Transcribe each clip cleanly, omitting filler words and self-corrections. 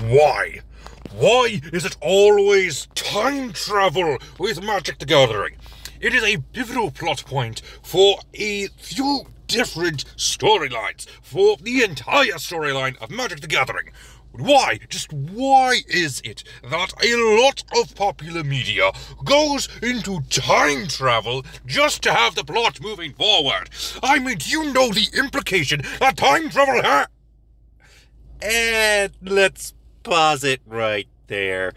Why? Why is it always time travel with Magic the Gathering? It is a pivotal plot point for a few different storylines, for the entire storyline of Magic the Gathering. Why? Just why is it that a lot of popular media goes into time travel just to have the plot moving forward? I mean, do you know the implication that time travel has? And let's pause it right there.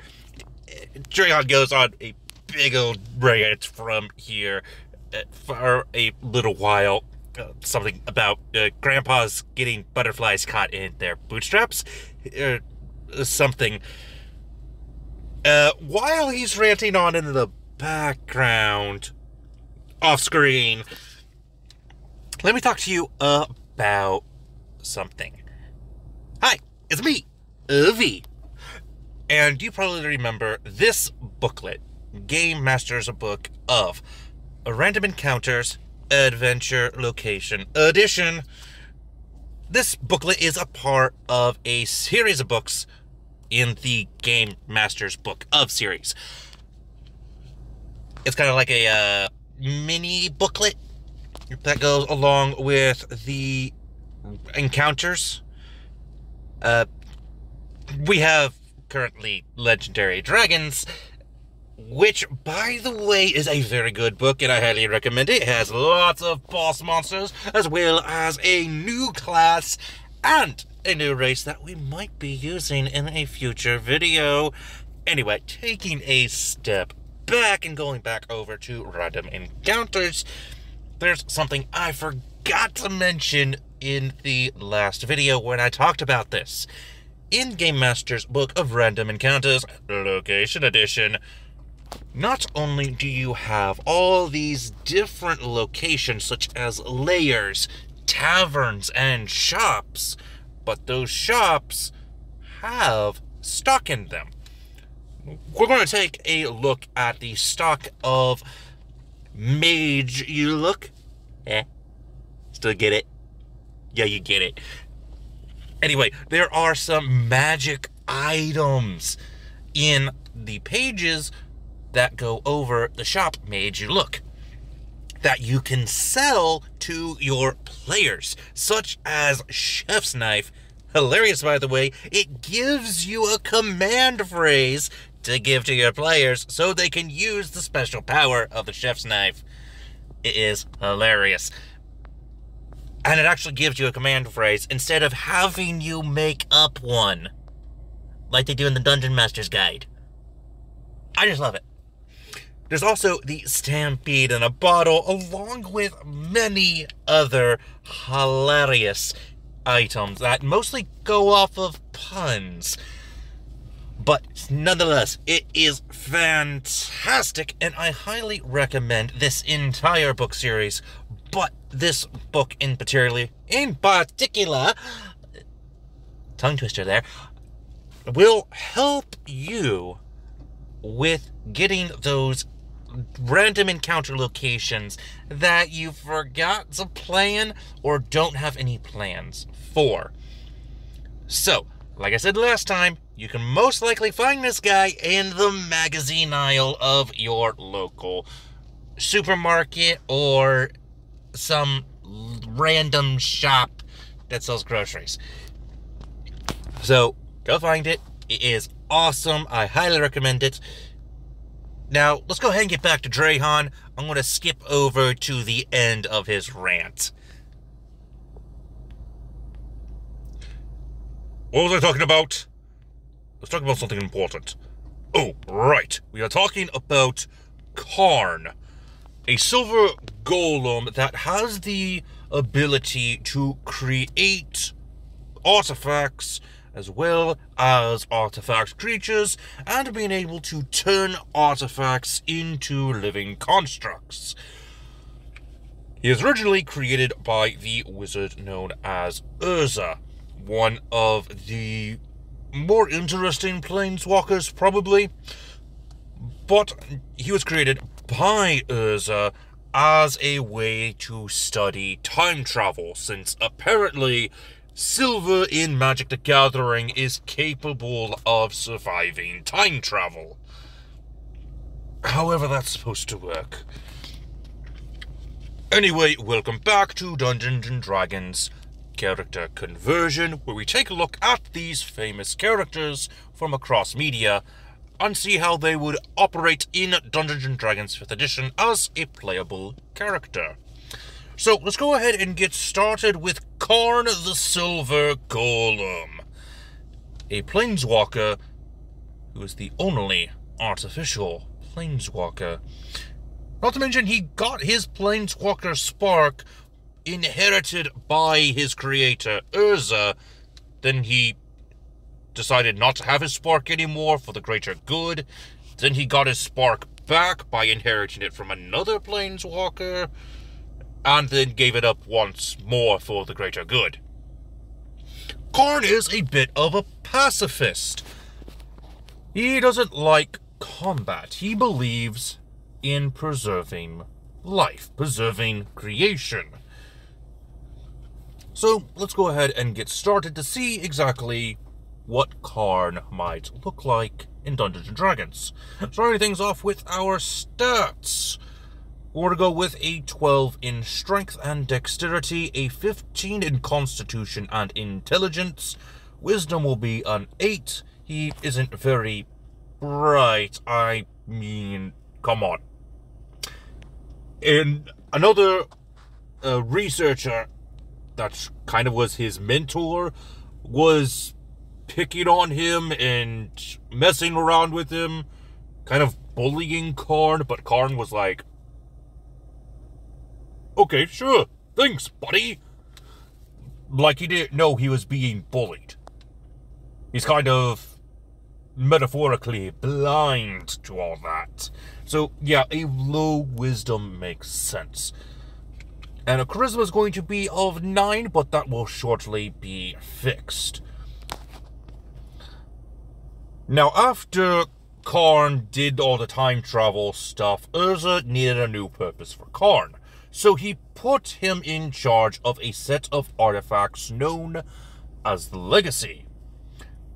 Drayon goes on a big old rant from here for a little while. Something about grandpas getting butterflies caught in their bootstraps. Something. While he's ranting on in the background, off screen, let me talk to you about something. Hi, it's me, V. And you probably remember this booklet, Game Master's Book of Random Encounters, Adventure Location Edition. This booklet is a part of a series of books in the Game Master's Book of series. It's kind of like a mini booklet that goes along with the encounters. We have currently Legendary Dragons, which, by the way, is a very good book, and I highly recommend it. It has lots of boss monsters, as well as a new class, and a new race that we might be using in a future video. Anyway, taking a step back and going back over to Random Encounters, there's something I forgot to mention in the last video when I talked about this. In Game Master's Book of Random Encounters, Location Edition, not only do you have all these different locations such as lairs, taverns, and shops, but those shops have stock in them. We're going to take a look at the stock of Mage. You look? Still get it? Yeah, you get it. Anyway, there are some magic items in the pages that go over the shop Mage You Look that you can sell to your players, such as Chef's Knife. Hilarious, by the way. It gives you a command phrase to give to your players so they can use the special power of the Chef's Knife. It is hilarious. And it actually gives you a command phrase instead of having you make up one, like they do in the Dungeon Master's Guide. I just love it. There's also the Stampede in a Bottle, along with many other hilarious items that mostly go off of puns. But nonetheless, it is fantastic, and I highly recommend this entire book series. But this book in particular, tongue twister there, will help you with getting those random encounter locations that you forgot to plan or don't have any plans for. So, like I said last time, you can most likely find this guy in the magazine aisle of your local supermarket or some random shop that sells groceries. So, go find it. It is awesome. I highly recommend it. Now, let's go ahead and get back to Drayon. I'm going to skip over to the end of his rant. What was I talking about? Let's talk about something important. Oh, right. We are talking about Karn, a silver golem that has the ability to create artifacts as well as artifact creatures, and being able to turn artifacts into living constructs. He is originally created by the wizard known as Urza, one of the more interesting planeswalkers, probably. But he was created by Urza as a way to study time travel, since apparently silver in Magic the Gathering is capable of surviving time travel. However that's supposed to work. Anyway, welcome back to Dungeons & Dragons Character Conversion, where we take a look at these famous characters from across media and see how they would operate in Dungeons & Dragons 5th edition as a playable character. So, let's go ahead and get started with Karn the Silver Golem, a planeswalker who is the only artificial planeswalker. Not to mention, he got his planeswalker spark inherited by his creator, Urza. Then he decided not to have his spark anymore for the greater good. Then he got his spark back by inheriting it from another planeswalker, and then gave it up once more for the greater good. Karn is a bit of a pacifist. He doesn't like combat. He believes in preserving life, preserving creation. So let's go ahead and get started to see exactly what Karn might look like in Dungeons & Dragons. Starting things off with our stats. We're going to go with a 12 in Strength and Dexterity, a 15 in Constitution and Intelligence. Wisdom will be an 8. He isn't very bright. I mean, come on. And another researcher that kind of was his mentor was picking on him and messing around with him, kind of bullying Karn, but Karn was like, okay, sure, thanks, buddy. Like he didn't know he was being bullied. He's kind of metaphorically blind to all that. So, yeah, a low wisdom makes sense. And a charisma is going to be of 9, but that will shortly be fixed. Now, after Karn did all the time travel stuff, Urza needed a new purpose for Karn. So he put him in charge of a set of artifacts known as the Legacy,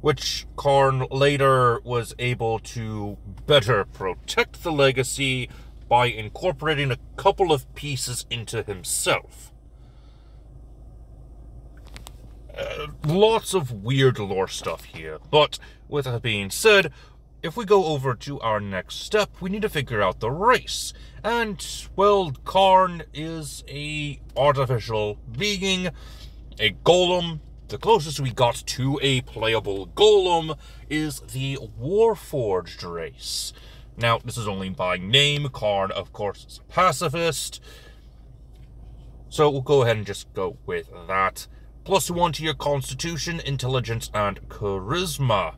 which Karn later was able to better protect the Legacy by incorporating a couple of pieces into himself. Lots of weird lore stuff here, but with that being said, if we go over to our next step, we need to figure out the race. And, well, Karn is a artificial being, a golem. The closest we got to a playable golem is the Warforged race. Now, this is only by name. Karn, of course, is a pacifist. So we'll go ahead and just go with that. +1 to your Constitution, Intelligence, and Charisma.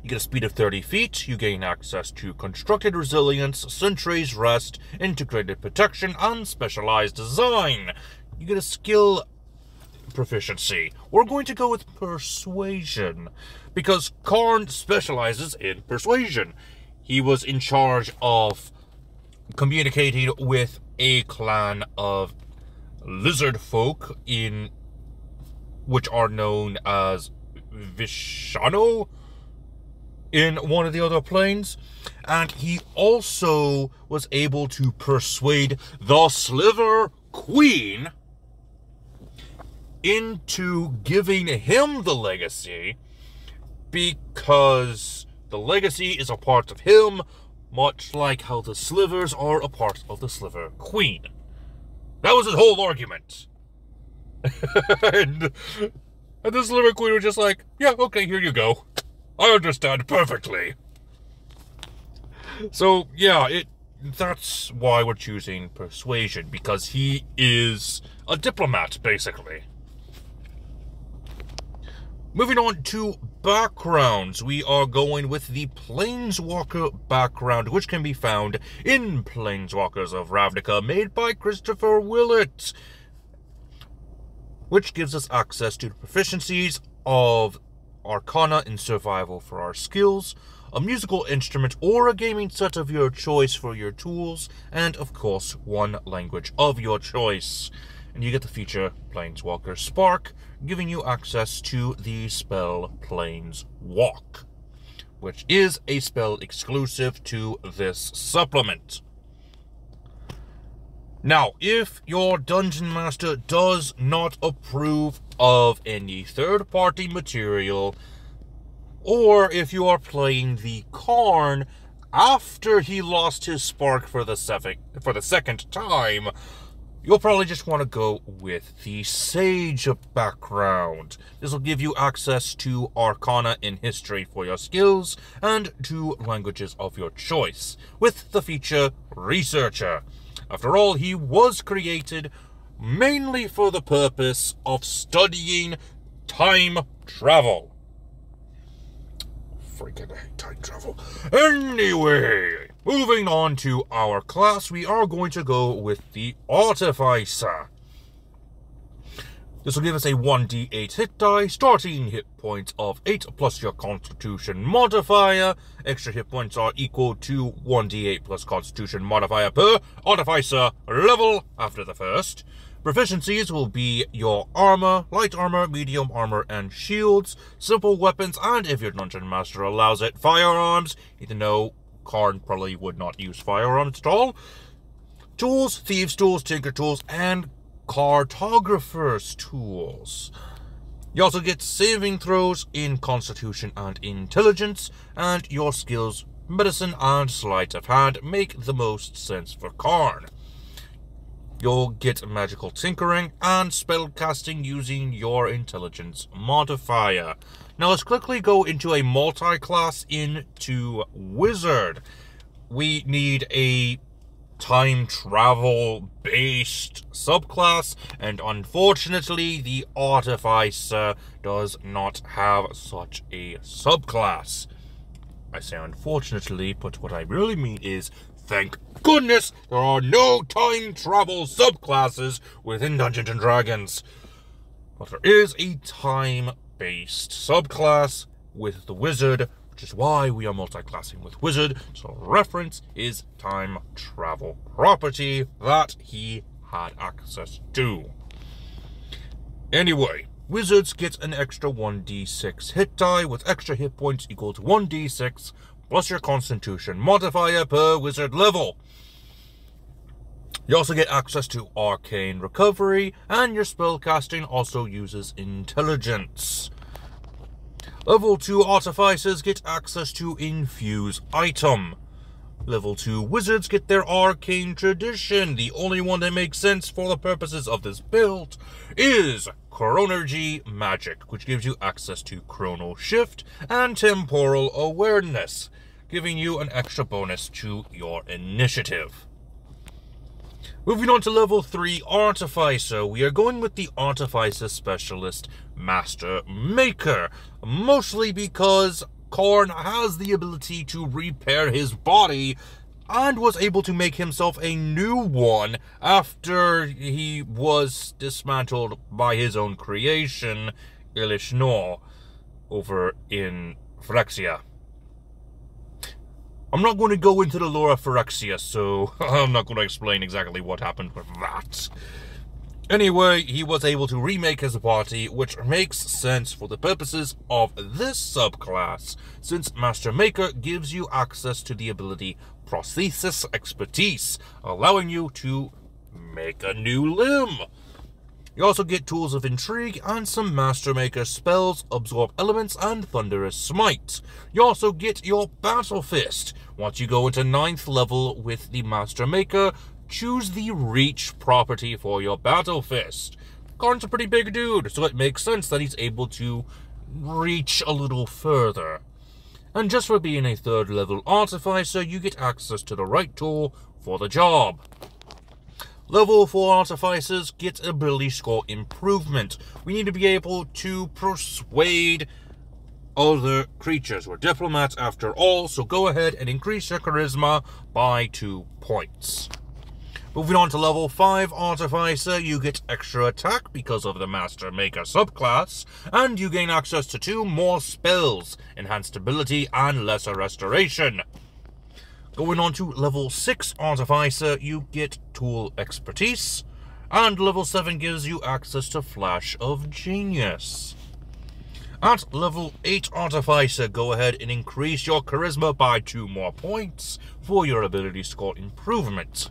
You get a speed of 30 feet. You gain access to Constructed Resilience, Sentry's Rest, Integrated Protection, and Specialized Design. You get a skill proficiency. We're going to go with Persuasion, because Karn specializes in Persuasion. He was in charge of communicating with a clan of lizard folk which are known as Vishano in one of the other planes, and he also was able to persuade the Sliver Queen into giving him the Legacy, because the Legacy is a part of him, much like how the Slivers are a part of the Sliver Queen. That was his whole argument. and the Sliver Queen was just like, yeah, okay, here you go. I understand perfectly. So, yeah, that's why we're choosing Persuasion, because he is a diplomat, basically. Moving on to backgrounds, we are going with the Planeswalker background, which can be found in Planeswalkers of Ravnica, made by Christopher Willett, which gives us access to the proficiencies of Arcana in Survival for our skills, a musical instrument or a gaming set of your choice for your tools, and of course, one language of your choice. and you get the feature Planeswalker Spark, giving you access to the spell Planeswalk, which is a spell exclusive to this supplement. Now, if your Dungeon Master does not approve of any third-party material, or if you are playing the Karn after he lost his spark for the second time, you'll probably just want to go with the Sage background. This will give you access to Arcana in History for your skills, and to languages of your choice, with the feature Researcher. After all, he was created mainly for the purpose of time travel. Freaking hate time travel. Anyway, moving on to our class, we are going to go with the Artificer. This will give us a 1d8 hit die, starting hit points of 8 plus your Constitution modifier. Extra hit points are equal to 1d8 plus Constitution modifier per Artificer level after the first. Proficiencies will be your armor, light armor, medium armor, and shields, simple weapons, and if your Dungeon Master allows it, firearms, even though Karn probably would not use firearms at all. Tools, thieves' tools, tinker tools, and cartographer's tools. You also get saving throws in Constitution and Intelligence, and your skills, Medicine and Sleight of Hand, make the most sense for Karn. You'll get magical tinkering and spellcasting using your Intelligence modifier. Now let's quickly go into a multi-class into Wizard. We need a time travel based subclass, and unfortunately the Artificer does not have such a subclass. I say unfortunately, but what I really mean is thank goodness there are no time travel subclasses within Dungeons & Dragons. But there is a time based subclass with the Wizard, which is why we are multi-classing with Wizard, so reference is time travel property that he had access to. Anyway, Wizards get an extra 1d6 hit die with extra hit points equal to 1d6 plus your Constitution modifier per Wizard level. You also get access to Arcane Recovery, and your spellcasting also uses Intelligence. Level 2 Artificers get access to Infuse Item. Level 2 Wizards get their Arcane Tradition. The only one that makes sense for the purposes of this build is Chronergy Magic, which gives you access to Chronal Shift and Temporal Awareness, giving you an extra bonus to your initiative. Moving on to level 3 Artificer, we are going with the Artificer Specialist Master Maker, mostly because Karn has the ability to repair his body and was able to make himself a new one after he was dismantled by his own creation, Ilishnor, over in Phyrexia. I'm not going to go into the lore of Phyrexia, so I'm not going to explain exactly what happened with that. Anyway, he was able to remake his body, which makes sense for the purposes of this subclass, since Master Maker gives you access to the ability Prosthesis Expertise, allowing you to make a new limb. You also get Tools of Intrigue and some Master Maker spells, Absorb Elements and Thunderous Smite. You also get your Battle Fist. Once you go into 9th level with the Master Maker, choose the Reach property for your Battle Fist. Karn's a pretty big dude, so it makes sense that he's able to reach a little further. And just for being a 3rd level Artificer, you get access to the right tool for the job. Level 4 Artificers get ability score improvement. We need to be able to persuade other creatures. We're diplomats after all, so go ahead and increase your charisma by 2 points. Moving on to level 5 Artificer, you get extra attack because of the Master Maker subclass, and you gain access to 2 more spells, Enhanced Ability and Lesser Restoration. Going on to level 6 Artificer, you get Tool Expertise, And level 7 gives you access to Flash of Genius. At level 8 Artificer, go ahead and increase your Charisma by 2 more points for your ability score improvement.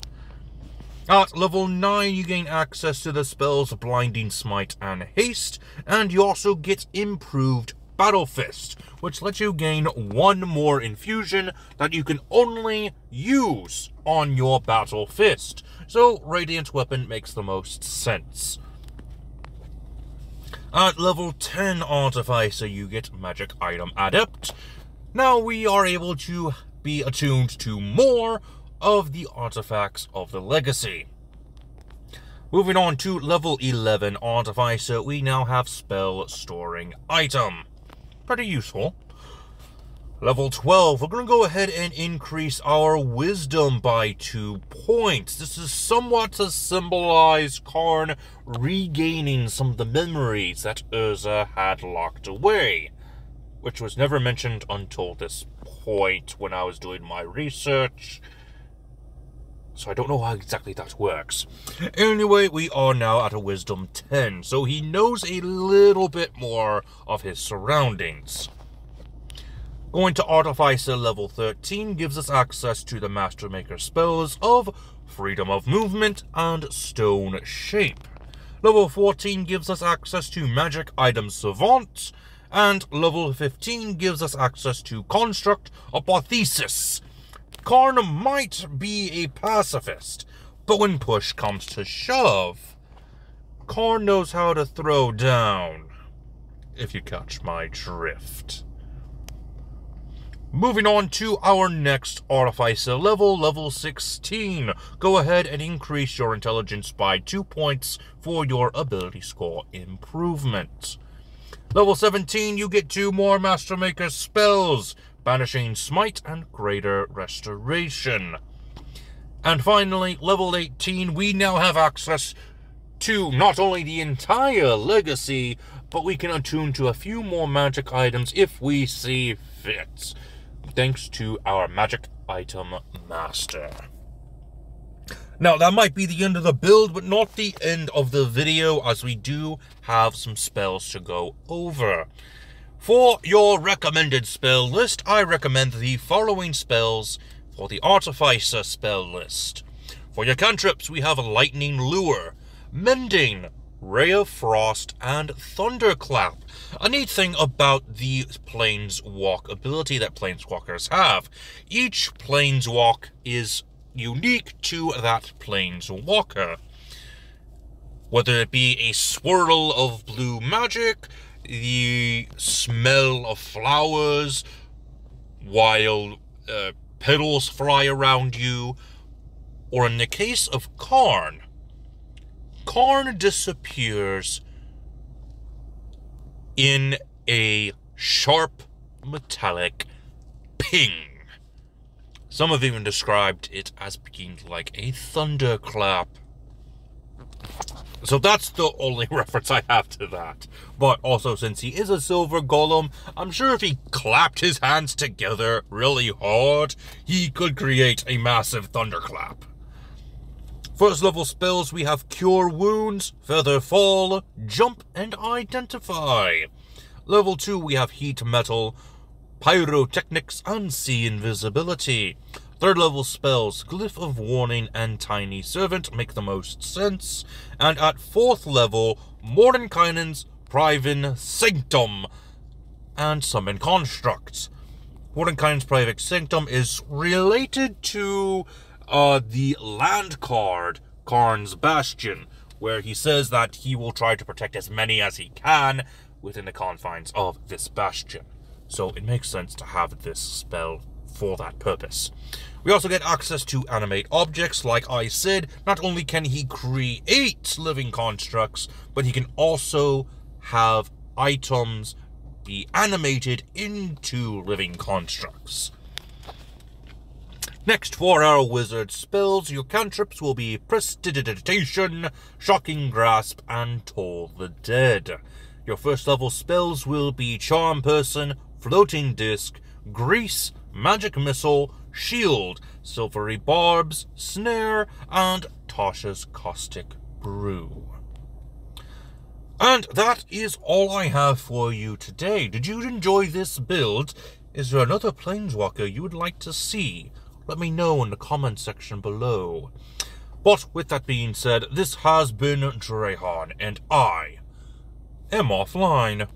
At level 9, you gain access to the spells Blinding Smite and Haste, and you also get improved Battle Fist, which lets you gain 1 more infusion that you can only use on your Battle Fist. So, Radiant Weapon makes the most sense. At level 10 Artificer, you get Magic Item Adept. Now we are able to be attuned to more of the artifacts of the Legacy. Moving on to level 11 Artificer, we now have Spell Storing Item. Pretty useful. Level 12, we're going to go ahead and increase our Wisdom by 2 points. This is somewhat to symbolize Karn regaining some of the memories that Urza had locked away, which was never mentioned until this point when I was doing my research. So I don't know how exactly that works. Anyway, we are now at a Wisdom 10, so he knows a little bit more of his surroundings. Going to Artificer level 13 gives us access to the Master Maker spells of Freedom of Movement and Stone Shape. Level 14 gives us access to Magic Item Savant, and level 15 gives us access to Construct Apothesis. Karn might be a pacifist, but when push comes to shove, Karn knows how to throw down, if you catch my drift. Moving on to our next Artificer level, level 16. Go ahead and increase your intelligence by 2 points for your ability score improvement. Level 17, you get 2 more Master Maker spells, Banishing Smite and Greater Restoration. And finally, level 18, we now have access to not only the entire Legacy, but we can attune to a few more magic items if we see fit, thanks to our Magic Item Master. Now, that might be the end of the build, but not the end of the video, as we do have some spells to go over. For your recommended spell list, I recommend the following spells for the Artificer spell list. For your cantrips, we have Lightning Lure, Mending, Ray of Frost, and Thunderclap. A neat thing about the Planeswalk ability that Planeswalkers have, each Planeswalk is unique to that Planeswalker. Whether it be a swirl of blue magic, the smell of flowers, while petals fly around you, or in the case of Karn, Karn disappears in a sharp, metallic ping. Some have even described it as being like a thunderclap. So that's the only reference I have to that. But also, since he is a silver golem, I'm sure if he clapped his hands together really hard, he could create a massive thunderclap. First level spells, we have Cure Wounds, Feather Fall, Jump, and Identify. Level 2, we have Heat Metal, Pyrotechnics, and See Invisibility. Third level spells, Glyph of Warning and Tiny Servant make the most sense. And at 4th level, Mordenkainen's Private Sanctum and Summon Constructs. Mordenkainen's Private Sanctum is related to the land card, Karn's Bastion, where he says that he will try to protect as many as he can within the confines of this bastion. So it makes sense to have this spell for that purpose. We also get access to animate objects. Like I said, not only can he create living constructs, but he can also have items be animated into living constructs. Next, for our wizard spells, your cantrips will be Prestidigitation, Shocking Grasp, and Toll the Dead. Your first level spells will be Charm Person, Floating Disc, Grease, Magic Missile, Shield, Silvery Barbs, Snare, and Tasha's Caustic brew. And that is all I have for you today. Did you enjoy this build? Is there another Planeswalker you would like to see? Let me know in the comment section below. But with that being said, this has been Drehan, and I am offline.